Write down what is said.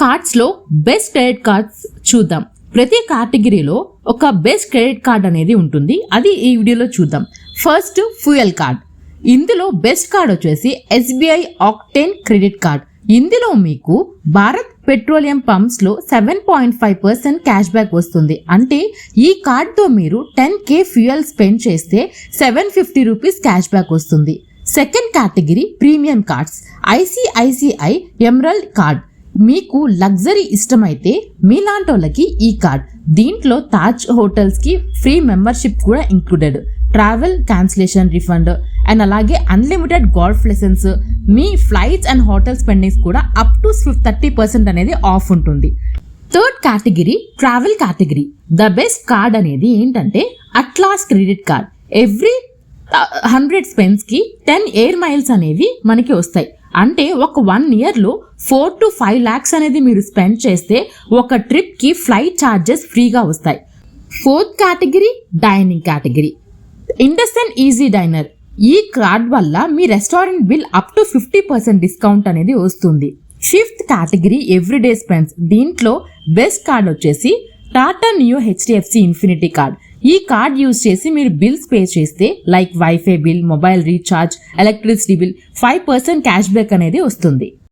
Cards లో best credit cards చూద్దాం. ప్రతి కేటగిరీలో ఒక బెస్ట్ క్రెడిట్ కార్డ్ అనేది ఉంటుంది. అది ఈ వీడియోలో చూద్దాం. First fuel card. ఇందులో బెస్ట్ కార్డ్ వచ్చేసి SBI ఆక్టేన్ క్రెడిట్ కార్డ్. ఇందులో మీకు భారత్ పెట్రోలియం పంప్స్ లో 7.5% క్యాష్ బ్యాక్ వస్తుంది. అంటే ఈ కార్డ్తో మీరు 10K ఫ్యూయల్ స్పెండ్ చేస్తే 750 రూపీస్ క్యాష్ బ్యాక్ వస్తుంది. Second category premium cards. ICICI emerald card. మీకు లగ్జరీ ఇష్టమైతే మీలాంటోళ్ళకి ఈ కార్డ్. దీంట్లో తాజ్ హోటల్స్ కి ఫ్రీ మెంబర్షిప్ కూడా included. Travel cancellation refund and అలాగే అన్లిమిటెడ్ గోల్ఫ్ లెసన్స్, మీ ఫ్లైట్స్ అండ్ హోటల్ స్పెండింగ్స్ కూడా అప్ టు 30% అనేది ఆఫ్ ఉంటుంది. Third category travel category. The best card అనేది ఏంటంటే Atlas credit card. Every 100 spends కి 10 ఎయిర్ మైల్స్ అనేవి మనకి వస్తాయి. అంటే ఒక 1 year లో 4 to 5 lakhs అనేది మీరు స్పెండ్ చేస్తే ఒక ట్రిప్ కి ఫ్లైట్ ఛార్జెస్ ఫ్రీగా వస్తాయి. Fourth category dining category. IndusInd Eazy Diner. ఈ కార్డ్ వల్ల మీ restaurant bill up to 50% discount అనేది వస్తుంది. Fifth category everyday spends. దీంట్లో బెస్ట్ కార్డ్ వచ్చేసి Tata Neu HDFC infinity card. ఈ కార్డ్ యూజ్ చేసి మీరు బిల్స్ పే చేస్తే like WiFi bill, mobile recharge, electricity bill 5% cash back అనేది వస్తుంది.